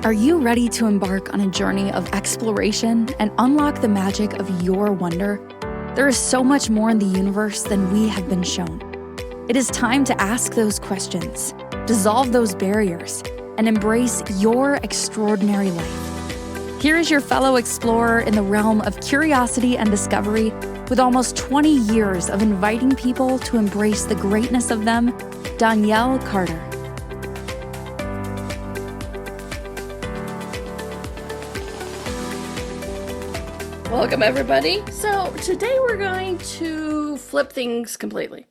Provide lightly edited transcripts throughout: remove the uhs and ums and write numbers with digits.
Are you ready to embark on a journey of exploration and unlock the magic of your wonder? There is so much more in the universe than we have been shown. It is time to ask those questions, dissolve those barriers, and embrace your extraordinary life. Here is your fellow explorer in the realm of curiosity and discovery, with almost 20 years of inviting people to embrace the greatness of them, Donnielle Carter. Welcome, everybody. So today we're going to flip things completely.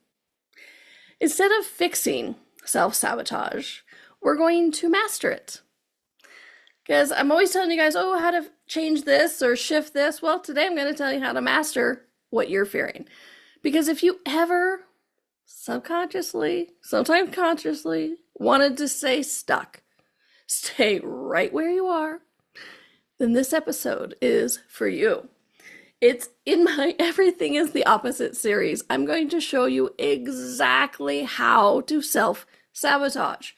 Instead of fixing self-sabotage, we're going to master it. Because I'm always telling you guys, how to change this or shift this. Well, today I'm going to tell you how to master what you're fearing. Because if you ever subconsciously, sometimes consciously, wanted to stay stuck, stay right where you are, then this episode is for you. It's in my Everything is the Opposite series. I'm going to show you exactly how to self-sabotage.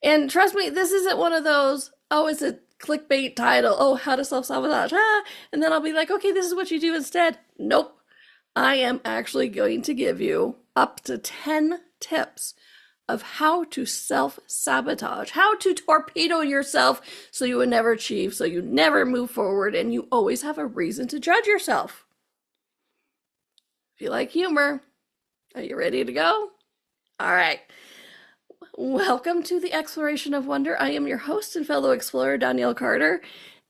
And trust me, this isn't one of those, it's a clickbait title, how to self-sabotage, and then I'll be like, okay, this is what you do instead. Nope. I am actually going to give you up to 10 tips of how to self-sabotage, how to torpedo yourself so you would never achieve, so you never move forward, and you always have a reason to judge yourself. If you like humor, are you ready to go? All right. Welcome to the Exploration of Wonder. I am your host and fellow explorer, Donnielle Carter,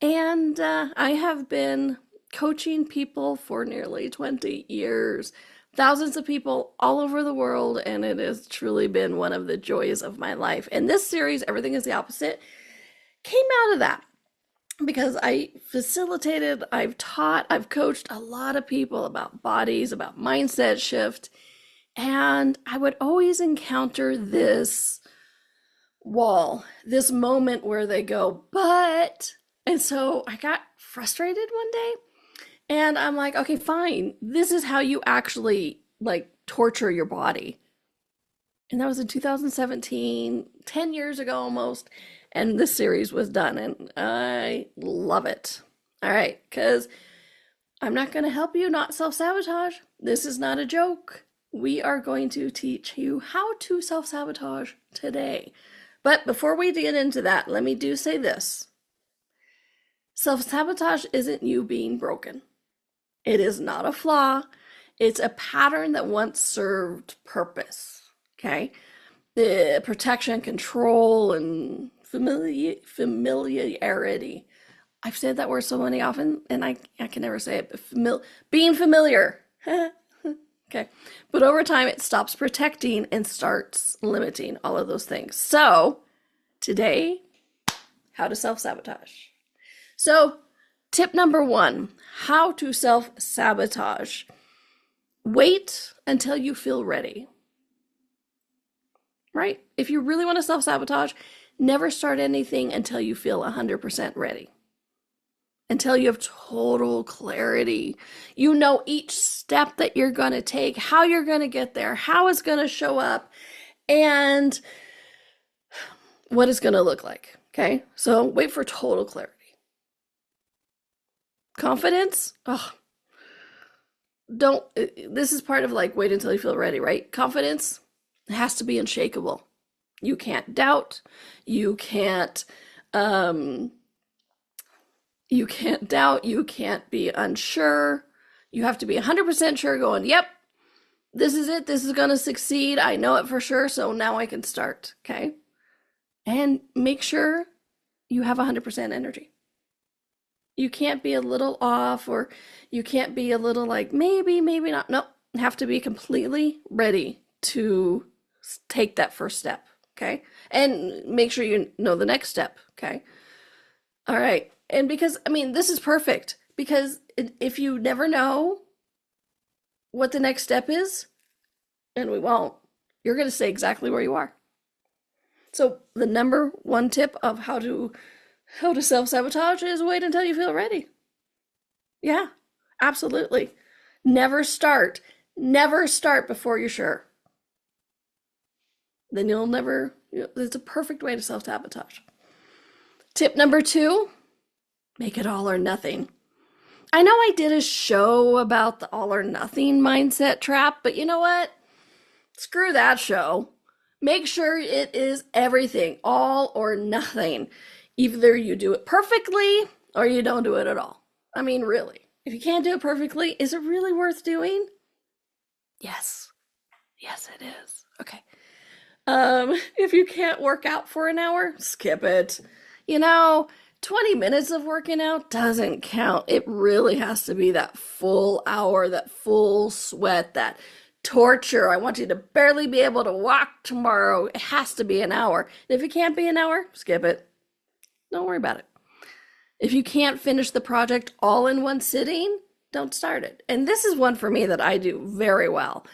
and I have been coaching people for nearly 20 years. Thousands of people all over the world, and it has truly been one of the joys of my life. And this series, Everything is the Opposite, came out of that because I facilitated, I've taught, I've coached a lot of people about bodies, about mindset shift, and I would always encounter this wall, this moment where they go, but, and so I got frustrated one day. And I'm like, okay, fine. This is how you actually torture your body. And that was in 2017, 10 years ago almost. And this series was done and I love it. All right, because I'm not going to help you not self-sabotage. This is not a joke. We are going to teach you how to self-sabotage today. But before we get into that, let me say this. Self-sabotage isn't you being broken. It is not a flaw. It's a pattern that once served purpose, okay? The protection, control, and familiarity. I've said that word so many often, and I can never say it, but being familiar. Okay. But over time, it stops protecting and starts limiting all of those things. So today, how to self-sabotage. So tip number 1, how to self-sabotage. Wait until you feel ready. Right? If you really want to self-sabotage, never start anything until you feel 100% ready. Until you have total clarity. You know each step that you're going to take, how you're going to get there, how it's going to show up, and what it's going to look like. Okay? So wait for total clarity. Confidence, this is part of wait until you feel ready, right? Confidence has to be unshakable. You can't doubt. You can't be unsure. You have to be 100% sure going, yep, this is it. This is going to succeed. I know it for sure. So now I can start. Okay. And make sure you have 100% energy. You can't be a little off, or you can't be a little maybe not. Nope. You have to be completely ready to take that first step. Okay. And make sure you know the next step. Okay. All right. And because, this is perfect, because if you never know what the next step is, and we won't, you're going to stay exactly where you are. So the number 1 tip of how to self-sabotage is wait until you feel ready. Yeah, absolutely. Never start before you're sure. Then you'll never, it's a perfect way to self-sabotage. Tip number 2, make it all or nothing. I know I did a show about the all or nothing mindset trap, but you know what? Screw that show. Make sure it is everything, all or nothing. Either you do it perfectly or you don't do it at all. I mean, really. If you can't do it perfectly, is it really worth doing? Yes. Yes, it is. Okay. If you can't work out for an hour, skip it. 20 minutes of working out doesn't count. It really has to be that full hour, that full sweat, that torture. I want you to barely be able to walk tomorrow. It has to be an hour. And if it can't be an hour, skip it. Don't worry about it. If you can't finish the project all in one sitting, don't start it. And this is one for me that I do very well.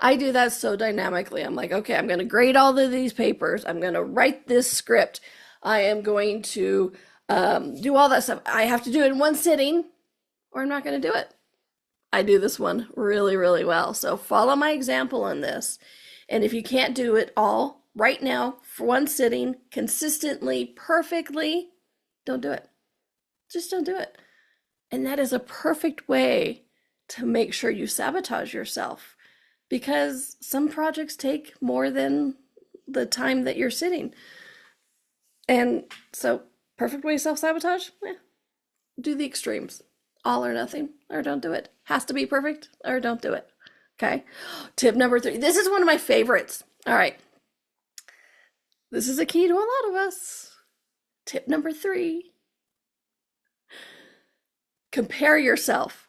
I do that so dynamically. I'm like, okay, I'm going to grade all of these papers. I'm going to write this script. I am going to do all that stuff. I have to do it in one sitting or I'm not going to do it. I do this one really, really well. So follow my example on this. And if you can't do it all right now for one sitting, consistently, perfectly, don't do it. Just don't do it. And that is a perfect way to make sure you sabotage yourself, because some projects take more than the time that you're sitting. And so, perfect way to self-sabotage? Do the extremes. All or nothing, or don't do it. Has to be perfect, or don't do it. Okay? Tip number 3. This is one of my favorites. All right. This is a key to a lot of us. Tip number 3. Compare yourself.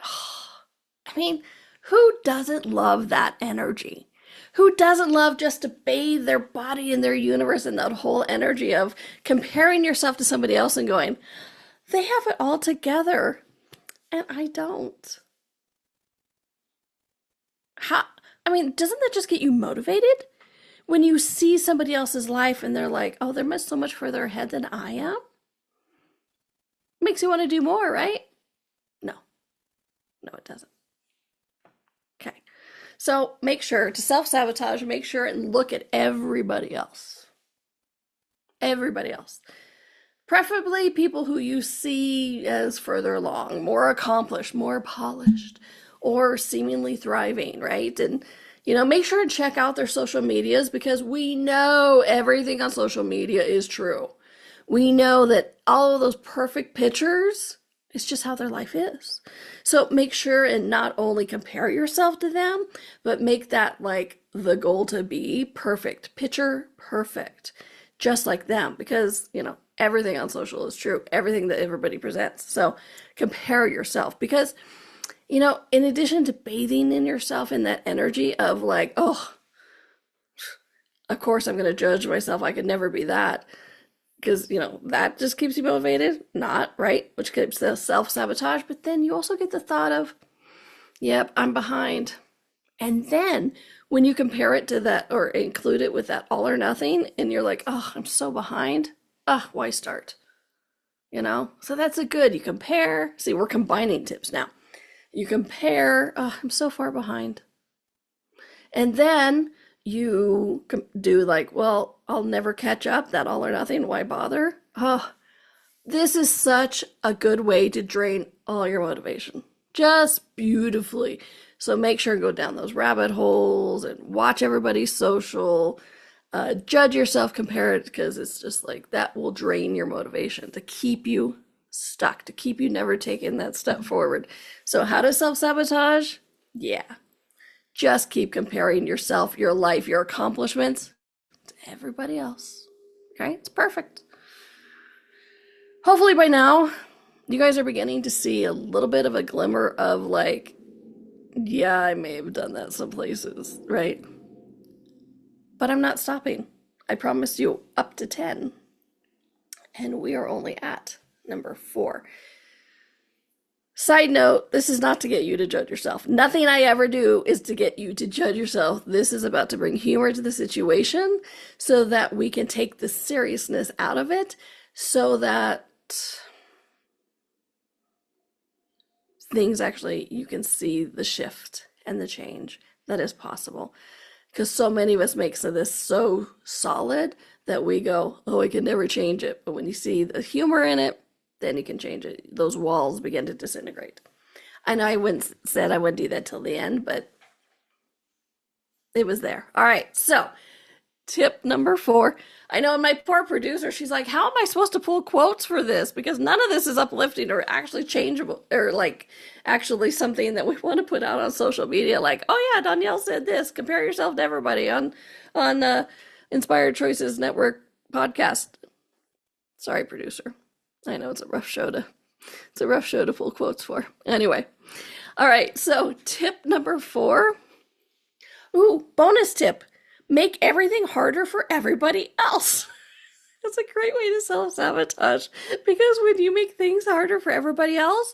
I mean, who doesn't love that energy? Who doesn't love just to bathe their body in their universe and that whole energy of comparing yourself to somebody else and going, they have it all together and I don't. Doesn't that just get you motivated? When you see somebody else's life and they're like, oh, they're so much further ahead than I am. Makes you want to do more, right? No, it doesn't. Okay. So make sure to self-sabotage, make sure and look at everybody else. Everybody else. Preferably people who you see as further along, more accomplished, more polished, or seemingly thriving, right? And, make sure and check out their social medias, because we know everything on social media is true. We know that all of those perfect pictures, it's just how their life is. So make sure and not only compare yourself to them, but make that like the goal to be perfect, picture perfect, just like them, because, everything on social is true, everything that everybody presents. So compare yourself, because, in addition to bathing in yourself in that energy of like, oh, of course I'm going to judge myself, I could never be that. Because, that just keeps you motivated, not, right? Which keeps the self-sabotage. But then you also get the thought of, yep, I'm behind. And then when you compare it to that or include it with that all or nothing, and you're like, oh, I'm so behind. Why start? So that's a good, you compare. See, we're combining tips now. You compare, I'm so far behind. And then you do like, well, I'll never catch up, that all or nothing, why bother? This is such a good way to drain all your motivation. Just beautifully. So make sure and go down those rabbit holes and watch everybody's social, judge yourself, compare it, because it's just like that will drain your motivation to keep you stuck, to keep you never taking that step forward. So how to self-sabotage? Yeah. Just keep comparing yourself, your life, your accomplishments to everybody else. Okay? It's perfect. Hopefully by now, you guys are beginning to see a little bit of a glimmer of like, yeah, I may have done that some places, right? But I'm not stopping. I promised you up to 10. And we are only at number 4. Side note, this is not to get you to judge yourself. Nothing I ever do is to get you to judge yourself. This is about to bring humor to the situation so that we can take the seriousness out of it, so that things actually, you can see the shift and the change that is possible. Because so many of us make this so solid that we go, oh, I can never change it. But when you see the humor in it, then you can change it. Those walls begin to disintegrate. I know I said I wouldn't do that till the end, but it was there. All right, so tip number 4. I know my poor producer, she's like, how am I supposed to pull quotes for this? Because none of this is uplifting or actually changeable or like actually something that we want to put out on social media. Like, oh yeah, Donnielle said this. Compare yourself to everybody on Inspired Choices Network podcast. Sorry, producer. I know it's a rough show to pull quotes for. Anyway. All right, so tip number 4. Ooh, bonus tip. Make everything harder for everybody else. That's a great way to self-sabotage, because when you make things harder for everybody else,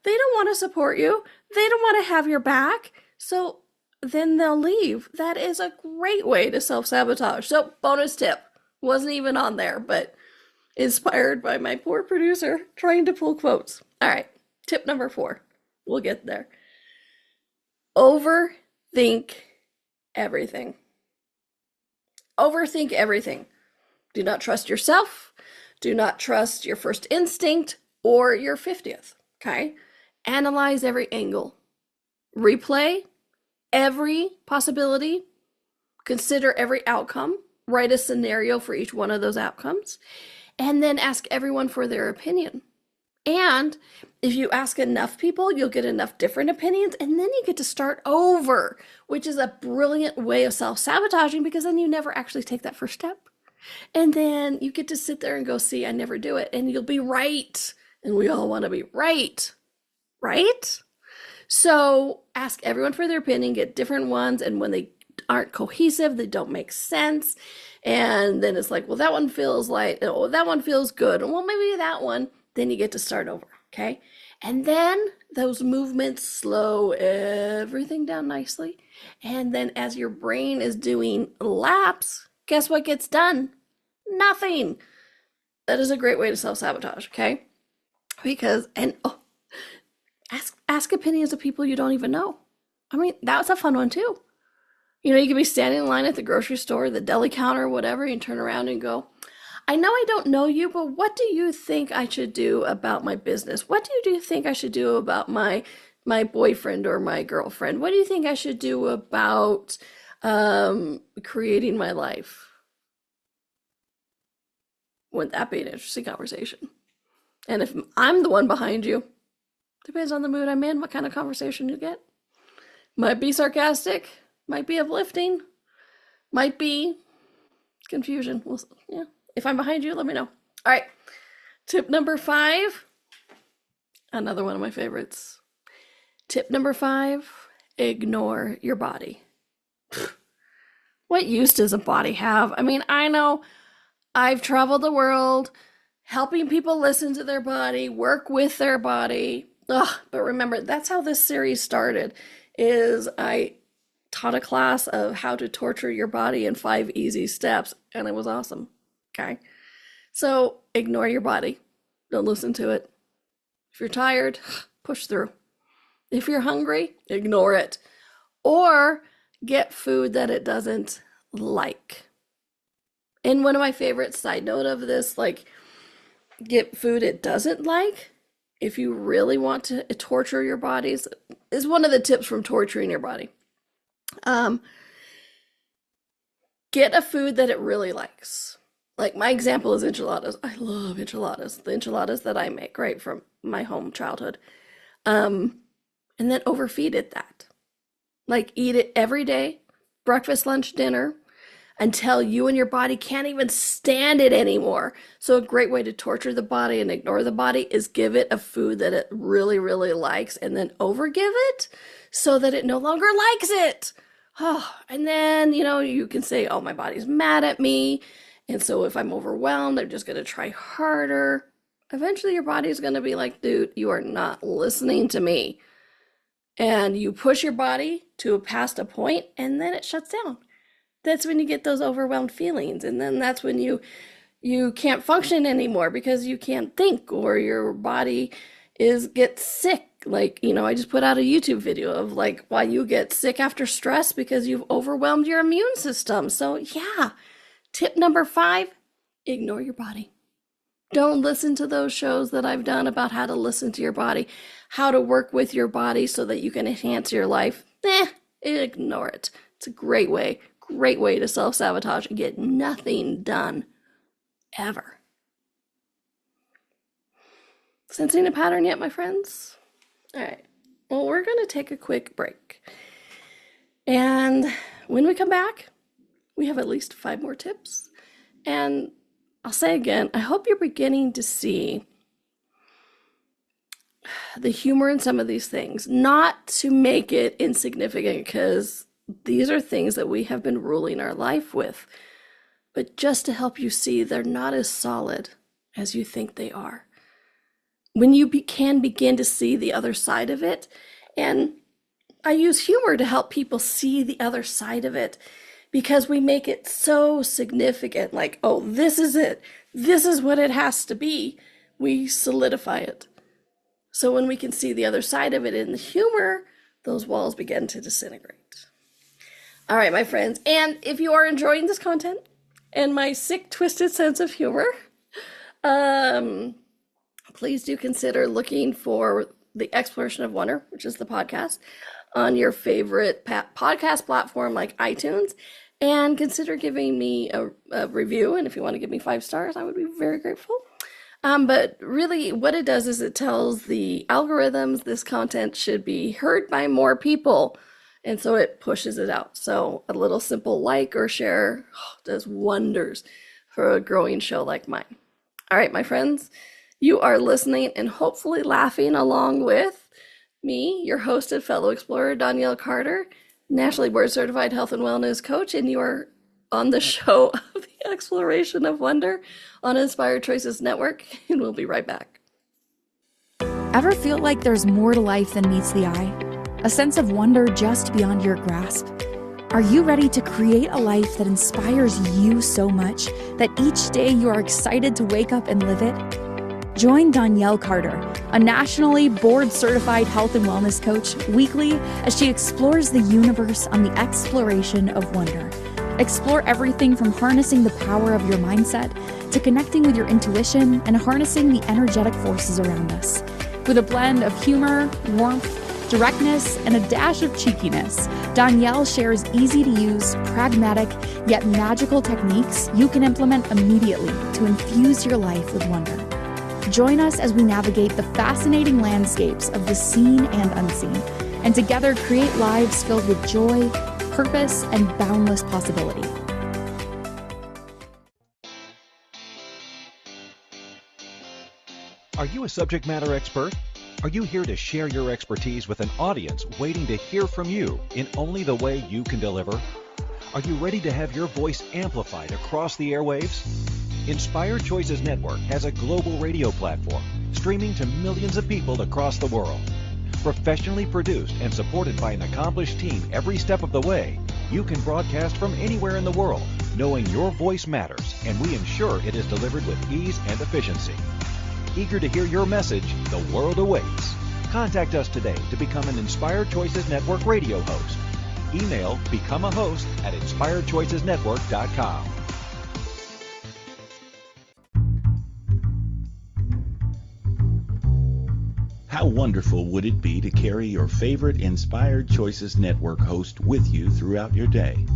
they don't want to support you. They don't want to have your back. So then they'll leave. That is a great way to self-sabotage. So bonus tip. Wasn't even on there, but inspired by my poor producer trying to pull quotes. All right, tip number 4. We'll get there. Overthink everything. Overthink everything. Do not trust yourself. Do not trust your first instinct or your 50th. Okay? Analyze every angle. Replay every possibility. Consider every outcome. Write a scenario for each one of those outcomes. And then ask everyone for their opinion. And if you ask enough people, you'll get enough different opinions, and then you get to start over, which is a brilliant way of self-sabotaging, because then you never actually take that first step. And then you get to sit there and go, see, I never do it, and you'll be right. And we all want to be right, right? So ask everyone for their opinion, get different ones, and when they aren't cohesive, they don't make sense. And then it's like, well, that one feels like, oh, that one feels good. Well, maybe that one. Then you get to start over, okay? And then those movements slow everything down nicely. And then as your brain is doing laps, guess what gets done? Nothing. That is a great way to self-sabotage, okay? Because, ask opinions of people you don't even know. I mean, that's a fun one too. You know, you could be standing in line at the grocery store, the deli counter, whatever, and turn around and go, I know I don't know you, but what do you think I should do about my business? What do you think I should do about my boyfriend or my girlfriend? What do you think I should do about creating my life? Wouldn't that be an interesting conversation? And if I'm the one behind you, depends on the mood I'm in, what kind of conversation you get. Might be sarcastic, might be uplifting, might be confusion. Yeah. If I'm behind you, let me know. All right. Tip number 5. Another one of my favorites. Tip number 5. Ignore your body. What use does a body have? I mean, I know I've traveled the world helping people listen to their body, work with their body. But remember, that's how this series started, is I taught a class of how to torture your body in 5 easy steps, and it was awesome. Okay, so ignore your body. Don't listen to it. If you're tired, push through. If you're hungry, ignore it. Or get food that it doesn't like. And one of my favorite side note of this, like, get food it doesn't like, if you really want to torture your bodies, is one of the tips from torturing your body. Get a food that it really likes. Like my example is enchiladas. I love enchiladas. The enchiladas that I make, right, from my home childhood. And then overfeed it that. Like eat it every day, breakfast, lunch, dinner, until you and your body can't even stand it anymore. So a great way to torture the body and ignore the body is give it a food that it really, really likes, and then overgive it so that it no longer likes it. Oh, and then, you can say, oh, my body's mad at me. And so if I'm overwhelmed, I'm just going to try harder. Eventually your body's going to be like, dude, you are not listening to me. And you push your body to past a point, and then it shuts down. That's when you get those overwhelmed feelings. And then that's when you can't function anymore because you can't think, or your body gets sick. Like, I just put out a YouTube video of like why you get sick after stress because you've overwhelmed your immune system. So yeah, Tip number 5, ignore your body. Don't listen to those shows that I've done about how to listen to your body, how to work with your body so that you can enhance your life. Ignore it. It's a great way to self-sabotage and get nothing done, ever. Sensing a pattern yet, my friends? All right. Well, we're going to take a quick break. And when we come back, we have at least 5 more tips. And I'll say again, I hope you're beginning to see the humor in some of these things, not to make it insignificant, because these are things that we have been ruling our life with, but just to help you see they're not as solid as you think they are. When you can begin to see the other side of it, and I use humor to help people see the other side of it, because we make it so significant, like, oh, this is it. This is what it has to be. We solidify it. So when we can see the other side of it in the humor, those walls begin to disintegrate. All right, my friends. And if you are enjoying this content and my sick, twisted sense of humor, please do consider looking for the Exploration of Wonder, which is the podcast, on your favorite podcast platform like iTunes, and consider giving me a review. And if you want to give me 5 stars, I would be very grateful. But really what it does is it tells the algorithms this content should be heard by more people. And so it pushes it out. So a little simple like or share does wonders for a growing show like mine. All right, my friends, you are listening and hopefully laughing along with me, your host and fellow explorer, Donnielle Carter, nationally board certified health and wellness coach, and you are on the show of the Exploration of Wonder on Inspired Choices Network, and we'll be right back. Ever feel like there's more to life than meets the eye? A sense of wonder just beyond your grasp? Are you ready to create a life that inspires you so much that each day you are excited to wake up and live it? Join Donnielle Carter, a nationally board-certified health and wellness coach, weekly as she explores the universe on the Exploration of Wonder. Explore everything from harnessing the power of your mindset to connecting with your intuition and harnessing the energetic forces around us. With a blend of humor, warmth, directness, and a dash of cheekiness, Donnielle shares easy-to-use, pragmatic, yet magical techniques you can implement immediately to infuse your life with wonder. Join us as we navigate the fascinating landscapes of the seen and unseen, and together create lives filled with joy, purpose, and boundless possibility. Are you a subject matter expert? Are you here to share your expertise with an audience waiting to hear from you in only the way you can deliver? Are you ready to have your voice amplified across the airwaves? Inspired Choices Network has a global radio platform streaming to millions of people across the world. Professionally produced and supported by an accomplished team every step of the way, you can broadcast from anywhere in the world, knowing your voice matters, and we ensure it is delivered with ease and efficiency. Eager to hear your message, the world awaits. Contact us today to become an Inspired Choices Network radio host. Email become a host at inspiredchoicesnetwork.com. How wonderful would it be to carry your favorite Inspired Choices Network host with you throughout your day?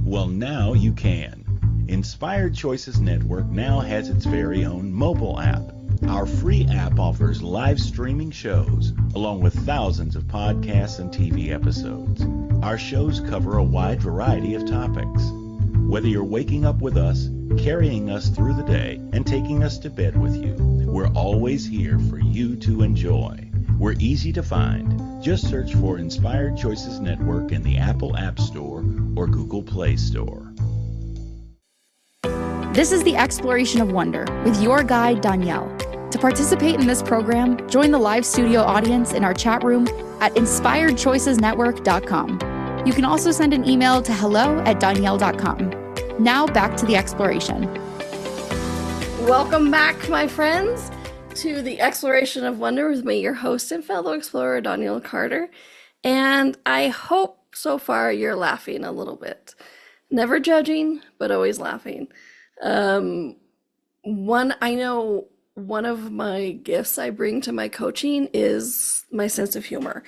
Well, now you can. Inspired Choices Network now has its very own mobile app. Our free app offers live streaming shows, along with thousands of podcasts and TV episodes. Our shows cover a wide variety of topics. Whether you're waking up with us, carrying us through the day, and taking us to bed with you, we're always here for you to enjoy. We're easy to find. Just search for Inspired Choices Network in the Apple App Store or Google Play Store. This is the Exploration of Wonder with your guide, Donnielle. To participate in this program, join the live studio audience in our chat room at inspiredchoicesnetwork.com. You can also send an email to hello@donnielle.com. Now back to the exploration. Welcome back, my friends, to the Exploration of Wonder with me, your host and fellow explorer, Donnielle Carter. And I hope so far you're laughing a little bit. Never judging, but always laughing. I know one of my gifts I bring to my coaching is my sense of humor.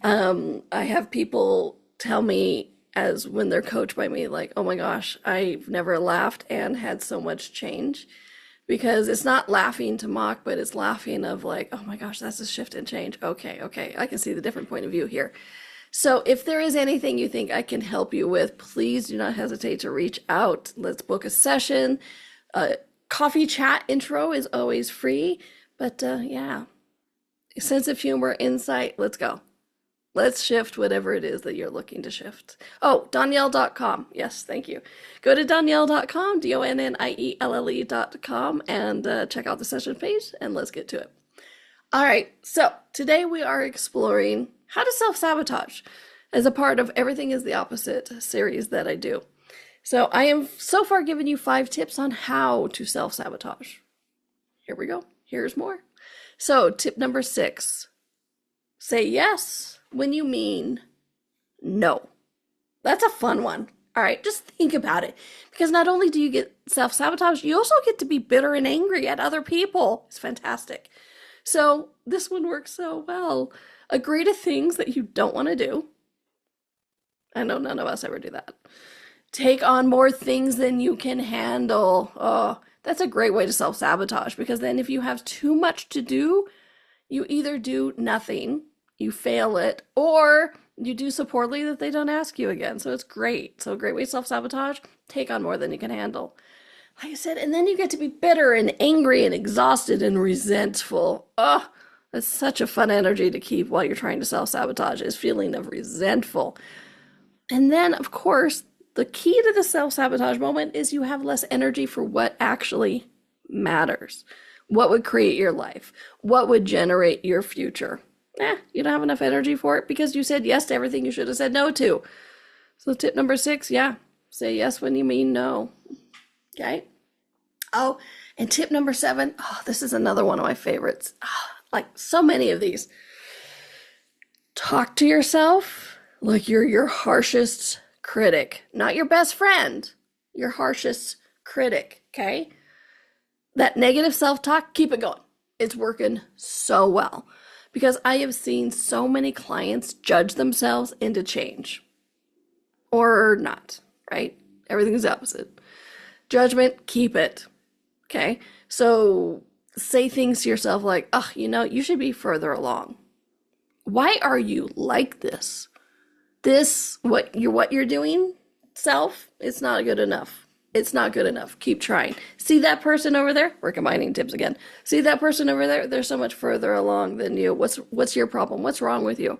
I have people tell me as when they're coached by me, like, oh my gosh, I've never laughed and had so much change. Because it's not laughing to mock, but it's laughing of like, oh my gosh, that's a shift and change. Okay, I can see the different point of view here. So if there is anything you think I can help you with, please do not hesitate to reach out. Let's book a session. Coffee chat intro is always free, but yeah, sense of humor, insight, let's go. Let's shift whatever it is that you're looking to shift. Oh, Donnielle.com. Yes, thank you. Go to Donnielle.com, DONNIELLE.com, and check out the session page, and let's get to it. All right, so today we are exploring how to self-sabotage as a part of Everything is the Opposite series that I do. So I am so far giving you 5 tips on how to self-sabotage. Here we go. Here's more. So tip number 6, say yes when you mean no. That's a fun one. All right, just think about it. Because not only do you get self-sabotage, you also get to be bitter and angry at other people. It's fantastic. So this one works so well. Agree to things that you don't want to do. I know none of us ever do that. Take on more things than you can handle. Oh, that's a great way to self-sabotage, because then if you have too much to do, you either do nothing, you fail it, or you do so poorly that they don't ask you again. So it's great. So a great way to self-sabotage, take on more than you can handle. Like I said, and then you get to be bitter and angry and exhausted and resentful. Oh, that's such a fun energy to keep while you're trying to self-sabotage, is feeling of resentful. And then, of course, the key to the self-sabotage moment is you have less energy for what actually matters. What would create your life? What would generate your future? You don't have enough energy for it because you said yes to everything you should have said no to. So tip number 6, say yes when you mean no. Okay? Oh, and tip number 7, this is another one of my favorites. Like so many of these. Talk to yourself like you're your harshest critic. Not your best friend, your harshest critic, okay? That negative self-talk, keep it going. It's working so well. Because I have seen so many clients judge themselves into change. Or not, right? Everything's the opposite. Judgment, keep it. Okay? So say things to yourself like, you should be further along. Why are you like this? What you're doing, self, it's not good enough. It's not good enough. Keep trying. See that person over there? We're combining tips again. See that person over there? They're so much further along than you. What's your problem? What's wrong with you?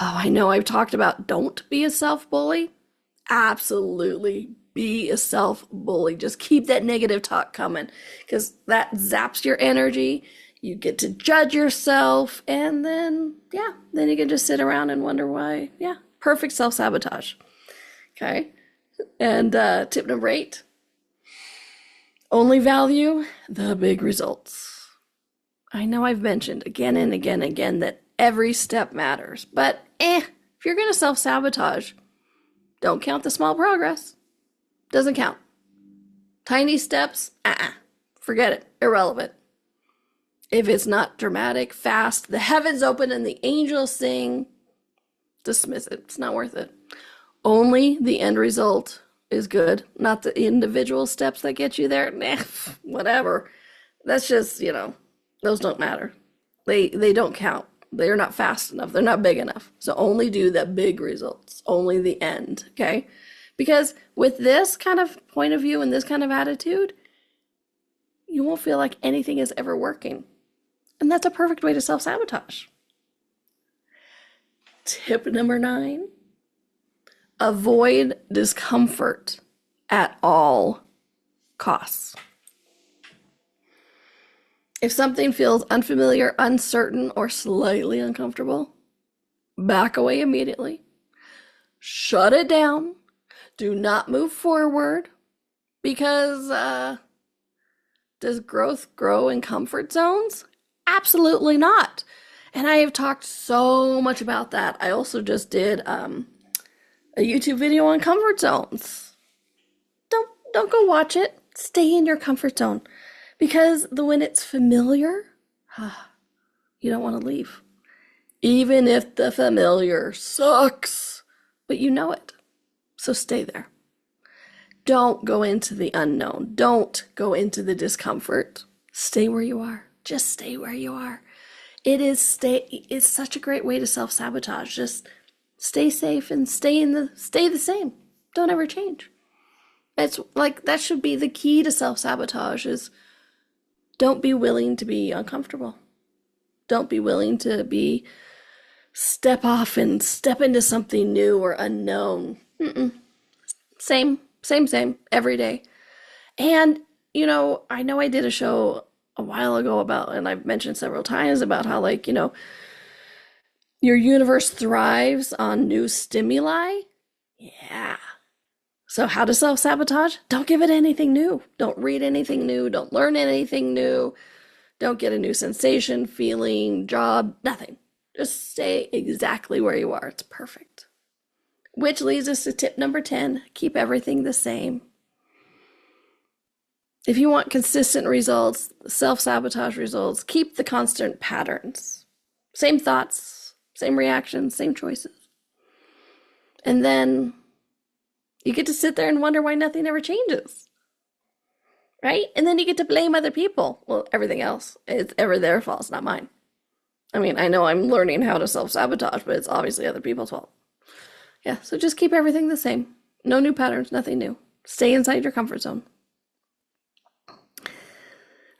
Oh, I know I've talked about don't be a self-bully. Absolutely be a self-bully. Just keep that negative talk coming, because that zaps your energy. You get to judge yourself, and then you can just sit around and wonder why. Perfect self-sabotage. Okay. And tip number 8, only value the big results. I know I've mentioned again and again and again that every step matters, but if you're going to self-sabotage, don't count the small progress. Doesn't count. Tiny steps, forget it, irrelevant. If it's not dramatic, fast, the heavens open and the angels sing, dismiss it. It's not worth it. Only the end result is good, not the individual steps that get you there. Whatever. That's just, those don't matter. They don't count. They're not fast enough. They're not big enough. So only do the big results, only the end, okay? Because with this kind of point of view and this kind of attitude, you won't feel like anything is ever working. And that's a perfect way to self-sabotage. Tip number 9. Avoid discomfort at all costs. If something feels unfamiliar, uncertain, or slightly uncomfortable, back away immediately. Shut it down. Do not move forward, because does growth grow in comfort zones? Absolutely not. And I have talked so much about that. I also just did a YouTube video on comfort zones. Don't go watch it. Stay in your comfort zone. Because when it's familiar, you don't want to leave. Even if the familiar sucks, but you know it. So stay there. Don't go into the unknown. Don't go into the discomfort. Stay where you are. Just stay where you are. It's such a great way to self-sabotage. Just stay safe and stay the same. Don't ever change. It's like that should be the key to self-sabotage is don't be willing to be uncomfortable. Don't be willing to step off and step into something new or unknown. Same every day. And, I know I did a show a while ago about, and I've mentioned several times about how, your universe thrives on new stimuli. Yeah. So how to self-sabotage? Don't give it anything new. Don't read anything new. Don't learn anything new. Don't get a new sensation, feeling, job, nothing. Just stay exactly where you are. It's perfect. Which leads us to tip number 10, keep everything the same. If you want consistent results, self-sabotage results, keep the constant patterns. Same thoughts, same reactions, same choices. And then you get to sit there and wonder why nothing ever changes. Right? And then you get to blame other people. Well, everything else, it's ever their fault, it's not mine. I mean, I know I'm learning how to self-sabotage, but it's obviously other people's fault. Yeah, so just keep everything the same. No new patterns, nothing new. Stay inside your comfort zone.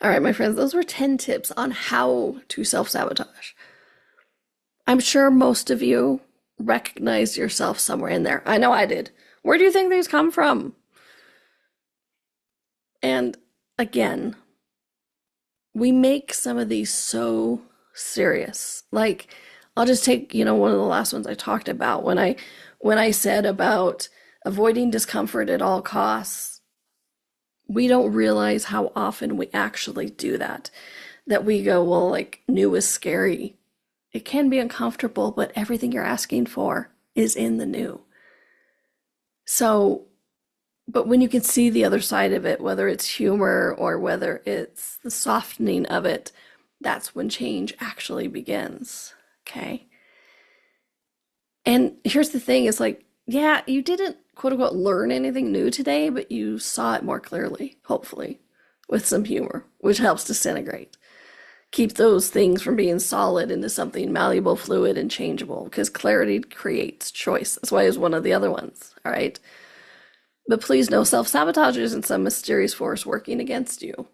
All right, my friends, those were 10 tips on how to self-sabotage. I'm sure most of you recognize yourself somewhere in there. I know I did. Where do you think these come from? And again, we make some of these so serious. Like, I'll just take, one of the last ones I talked about when I said about avoiding discomfort at all costs. We don't realize how often we actually do that. That we go, well, new is scary. It can be uncomfortable, but everything you're asking for is in the new. So, but when you can see the other side of it, whether it's humor or whether it's the softening of it, that's when change actually begins. Okay? And here's the thing, it's yeah, you didn't quote unquote learn anything new today, but you saw it more clearly, hopefully, with some humor, which helps disintegrate. Keep those things from being solid into something malleable, fluid, and changeable, because clarity creates choice. That's why it's one of the other ones, all right? But please know, self-sabotage isn't some mysterious force working against you.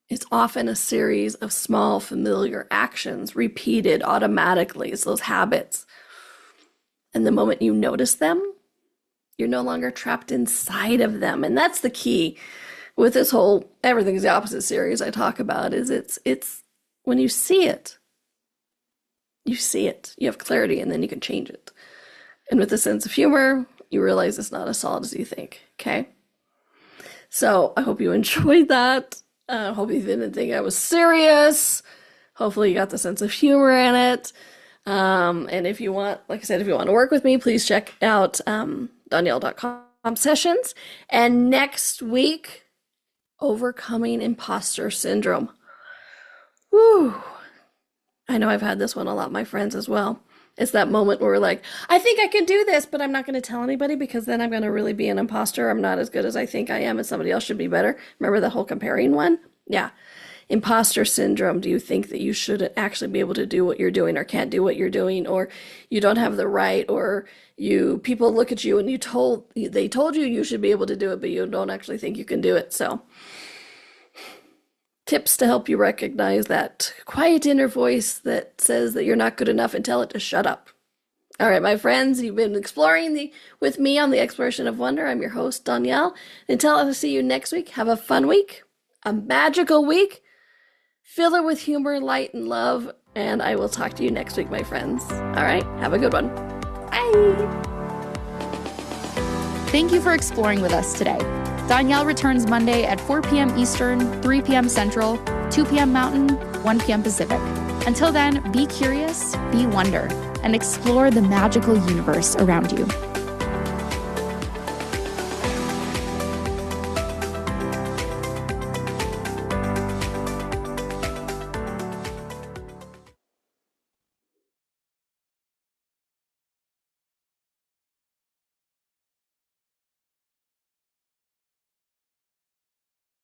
It's often a series of small, familiar actions repeated automatically. It's those habits. And the moment you notice them, you're no longer trapped inside of them. And that's the key with this whole everything's the opposite series I talk about is it's when you see it, you have clarity and then you can change it. And with a sense of humor, you realize it's not as solid as you think. Okay. So I hope you enjoyed that. I hope you didn't think I was serious. Hopefully you got the sense of humor in it. And if you want, like I said, if you want to work with me, please check out Donnielle.com sessions. And next week, overcoming imposter syndrome. Woo! I know I've had this one a lot, my friends as well. It's that moment where we're like, I think I can do this, but I'm not going to tell anybody because then I'm going to really be an imposter. I'm not as good as I think I am and somebody else should be better. Remember the whole comparing one? Yeah. Imposter syndrome. Do you think that you shouldn't actually be able to do what you're doing or can't do what you're doing, or you don't have the right, or people look at you and they told you should be able to do it, but you don't actually think you can do it. So tips to help you recognize that quiet inner voice that says that you're not good enough and tell it to shut up. All right, my friends, you've been exploring with me on the Exploration of Wonder. I'm your host, Donnielle. Until I see you next week, have a fun week, a magical week. Fill it with humor, light, and love, and I will talk to you next week, my friends. All right, have a good one. Bye. Thank you for exploring with us today. Donnielle returns Monday at 4 p.m. Eastern, 3 p.m. Central, 2 p.m. Mountain, 1 p.m. Pacific. Until then, be curious, be wonder, and explore the magical universe around you.